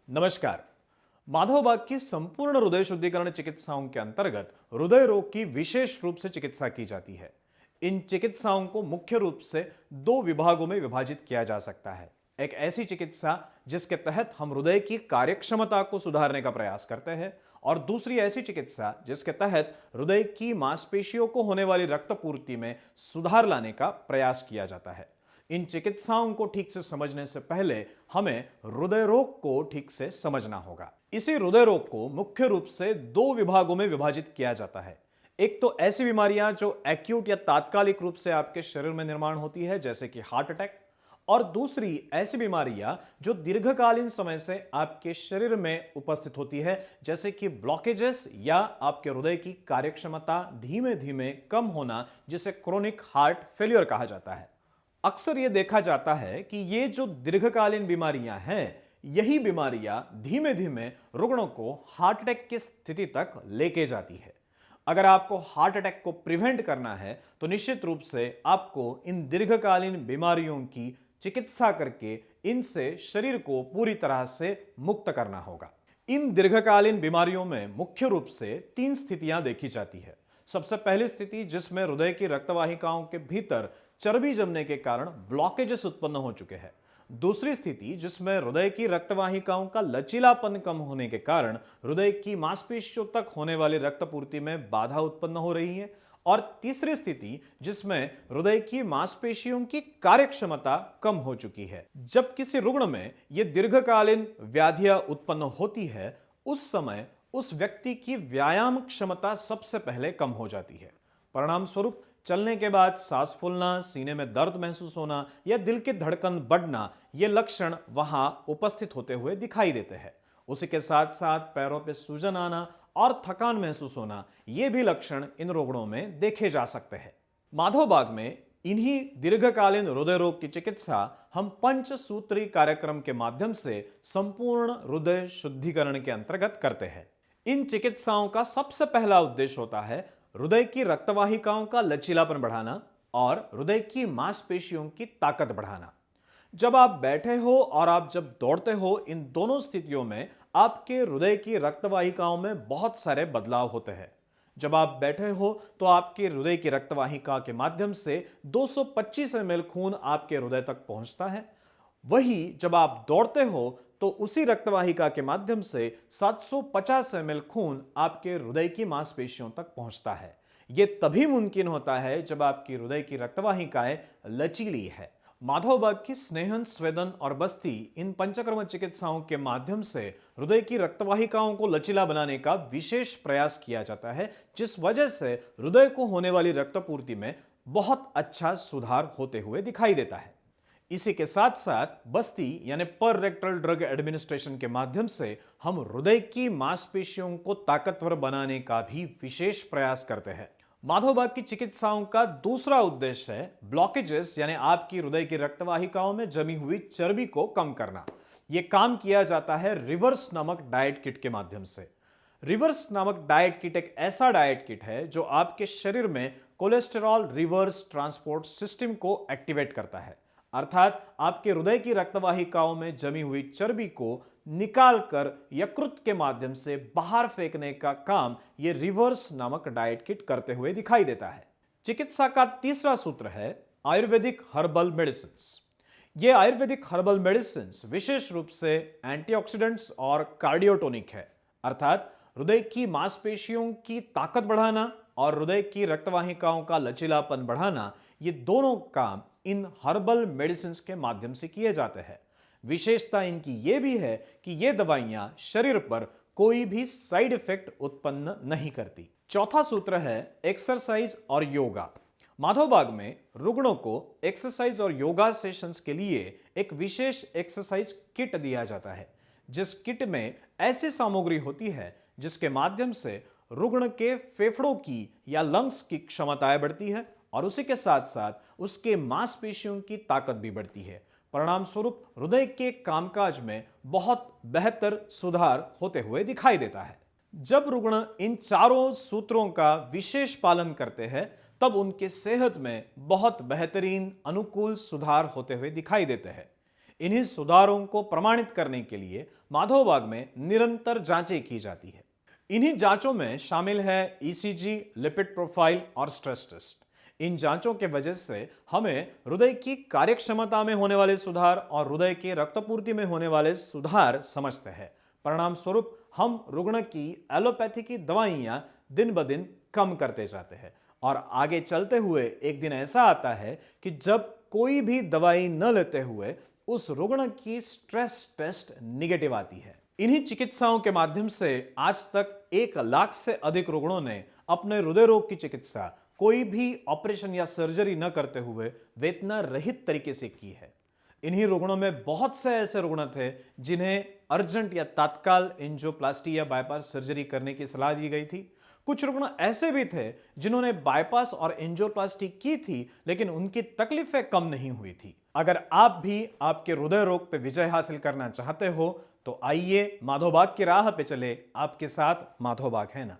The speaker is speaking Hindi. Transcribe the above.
नमस्कार। माधव बाग की संपूर्ण हृदय शुद्धिकरण चिकित्साओं के अंतर्गत हृदय रोग की विशेष रूप से चिकित्सा की जाती है। इन चिकित्साओं को मुख्य रूप से दो विभागों में विभाजित किया जा सकता है। एक ऐसी चिकित्सा जिसके तहत हम हृदय की कार्यक्षमता को सुधारने का प्रयास करते हैं और दूसरी ऐसी चिकित्सा जिसके तहत हृदय की मांसपेशियों को होने वाली रक्तपूर्ति में सुधार लाने का प्रयास किया जाता है। इन चिकित्साओं को ठीक से समझने से पहले हमें हृदय रोग को ठीक से समझना होगा। इसी हृदय रोग को मुख्य रूप से दो विभागों में विभाजित किया जाता है। एक तो ऐसी बीमारियां जो एक्यूट या तात्कालिक रूप से आपके शरीर में निर्माण होती है, जैसे कि हार्ट अटैक, और दूसरी ऐसी बीमारियां जो दीर्घकालीन समय से आपके शरीर में उपस्थित होती है, जैसे कि ब्लॉकेजेस या आपके हृदय की कार्यक्षमता धीमे धीमे कम होना, जिसे क्रोनिक हार्ट फेलियर कहा जाता है। अक्सर यह देखा जाता है कि ये जो दीर्घकालीन बीमारियां हैं, यही बीमारियां धीमे धीमे रुग्णों को हार्ट अटैक की स्थिति तक लेके जाती है। अगर आपको हार्ट अटैक को प्रिवेंट करना है तो निश्चित रूप से आपको इन दीर्घकालीन बीमारियों की चिकित्सा करके इनसे शरीर को पूरी तरह से मुक्त करना होगा। इन दीर्घकालीन बीमारियों में मुख्य रूप से तीन स्थितियां देखी जाती है। सबसे पहली स्थिति जिसमें हृदय की रक्तवाहिकाओं के भीतर चर्बी जमने के कारण ब्लॉकेजेस उत्पन्न हो चुके हैं। दूसरी स्थिति जिसमें हृदय की रक्तवाहिकाओं का लचीलापन कम होने के कारण हृदय की मांसपेशियों तक होने वाली रक्तपूर्ति में बाधा उत्पन्न हो रही है। और तीसरी स्थिति जिसमें हृदय की मांसपेशियों की कार्यक्षमता कम हो चुकी है। जब किसी रुग्ण में यह दीर्घकालीन व्याधियां उत्पन्न होती है, उस समय उस व्यक्ति की व्यायाम क्षमता सबसे पहले कम हो जाती है। परिणाम स्वरूप चलने के बाद सांस फूलना, सीने में दर्द महसूस होना या दिल की धड़कन बढ़ना, ये लक्षण वहां उपस्थित होते हुए दिखाई देते हैं। उसी के साथ साथ पैरों पे सूजन आना और थकान महसूस होना, ये भी लक्षण इन रुग्णों में देखे जा सकते हैं। माधव बाग में इन्हीं दीर्घकालीन हृदय रोग की चिकित्सा हम पंचसूत्री कार्यक्रम के माध्यम से संपूर्ण हृदय शुद्धिकरण के अंतर्गत करते हैं। इन चिकित्साओं का सबसे पहला उद्देश्य होता है हृदय की रक्तवाहिकाओं का लचीलापन बढ़ाना और हृदय की मांसपेशियों की ताकत बढ़ाना। जब आप बैठे हो और आप जब दौड़ते हो, इन दोनों स्थितियों में आपके हृदय की रक्तवाहिकाओं में बहुत सारे बदलाव होते हैं। जब आप बैठे हो तो आपके हृदय की रक्तवाहिका के माध्यम से 225 ml खून आपके हृदय तक पहुंचता है। वही जब आप दौड़ते हो तो उसी रक्तवाहिका के माध्यम से 750 ml खून आपके हृदय की मांसपेशियों तक पहुंचता है। यह तभी मुमकिन होता है जब आपकी हृदय की रक्तवाहिकाएं लचीली है। माधव बाग की स्नेहन, स्वेदन और बस्ती, इन पंचकर्म चिकित्साओं के माध्यम से हृदय की रक्तवाहिकाओं को लचीला बनाने का विशेष प्रयास किया जाता है, जिस वजह से हृदय को होने वाली रक्तपूर्ति में बहुत अच्छा सुधार होते हुए दिखाई देता है। इसी के साथ साथ बस्ती यानी पर रेक्टल ड्रग एडमिनिस्ट्रेशन के माध्यम से हम हृदय की मांसपेशियों को ताकतवर बनाने का भी विशेष प्रयास करते हैं। माधव बाग की चिकित्साओं का दूसरा उद्देश्य है ब्लॉकेजेस यानी आपकी हृदय की रक्तवाहिकाओं में जमी हुई चर्बी को कम करना। यह काम किया जाता है रिवर्स नामक डाइट किट के माध्यम से। रिवर्स नामक डाइट किट एक ऐसा डाइट किट है जो आपके शरीर में कोलेस्टेरॉल रिवर्स ट्रांसपोर्ट सिस्टम को एक्टिवेट करता है, अर्थात आपके हृदय की रक्तवाहिकाओं में जमी हुई चर्बी को निकालकर यकृत के माध्यम से बाहर फेंकने का काम यह रिवर्स नामक डाइट किट करते हुए दिखाई देता है। चिकित्सा का तीसरा सूत्र है आयुर्वेदिक हर्बल मेडिसिन। ये आयुर्वेदिक हर्बल मेडिसिन विशेष रूप से एंटीऑक्सीडेंट्स और कार्डियोटोनिक है, अर्थात हृदय की मांसपेशियों की ताकत बढ़ाना और हृदय की रक्तवाहिकाओं का लचीलापन बढ़ाना, ये दोनों काम इन हर्बल मेडिसिन के माध्यम से किए जाते हैं। विशेषता इनकी यह भी है कि ये दवाइयां शरीर पर कोई भी साइड इफेक्ट उत्पन्न नहीं करती। चौथा सूत्र है एक्सरसाइज और योगा। माधव बाग में रुग्णों को एक्सरसाइज और योगा सेशंस के लिए एक विशेष एक्सरसाइज किट दिया जाता है, जिस किट में ऐसी सामग्री होती है जिसके माध्यम से रुग्ण के फेफड़ों की या लंग्स की क्षमताएं बढ़ती है और उसी के साथ साथ उसके मांसपेशियों की ताकत भी बढ़ती है। परिणाम स्वरूप हृदय के कामकाज में बहुत बेहतर सुधार होते हुए दिखाई देता है। जब रुग्ण इन चारों सूत्रों का विशेष पालन करते हैं, तब उनके सेहत में बहुत बेहतरीन अनुकूल सुधार होते हुए दिखाई देते हैं। इन्हीं सुधारों को प्रमाणित करने के लिए माधवबाग में निरंतर जांचें की जाती है। इन्हीं जांचों में शामिल है ईसीजी, लिपिड प्रोफाइल और स्ट्रेस टेस्ट। इन जांचों के वजह से हमें हृदय की कार्यक्षमता में होने वाले सुधार और हृदय की रक्तपूर्ति में होने वाले सुधार समझते हैं। परिणाम स्वरूप हम रुग्ण की एलोपैथी की दवाइयां दिन ब दिन कम करते जाते हैं और आगे चलते हुए एक दिन ऐसा आता है कि जब कोई भी दवाई न लेते हुए उस रुग्ण की स्ट्रेस टेस्ट निगेटिव आती है। इन्हीं चिकित्साओं के माध्यम से आज तक 1 लाख से अधिक रुग्णों ने अपने हृदय रोग की चिकित्सा कोई भी ऑपरेशन या सर्जरी न करते हुए वेदना रहित तरीके से की है। इन्हीं रुग्णों में बहुत से ऐसे रुग्ण थे जिन्हें अर्जेंट या तत्काल एंजियोप्लास्टी या बाईपास सर्जरी करने की सलाह दी गई थी। कुछ रुग्ण ऐसे भी थे जिन्होंने बाईपास और एंजियोप्लास्टी की थी लेकिन उनकी तकलीफें कम नहीं हुई थी। अगर आप भी आपके हृदय रोग पर विजय हासिल करना चाहते हो तो आइए माधवबाग की राह पे चले। आपके साथ माधवबाग है ना।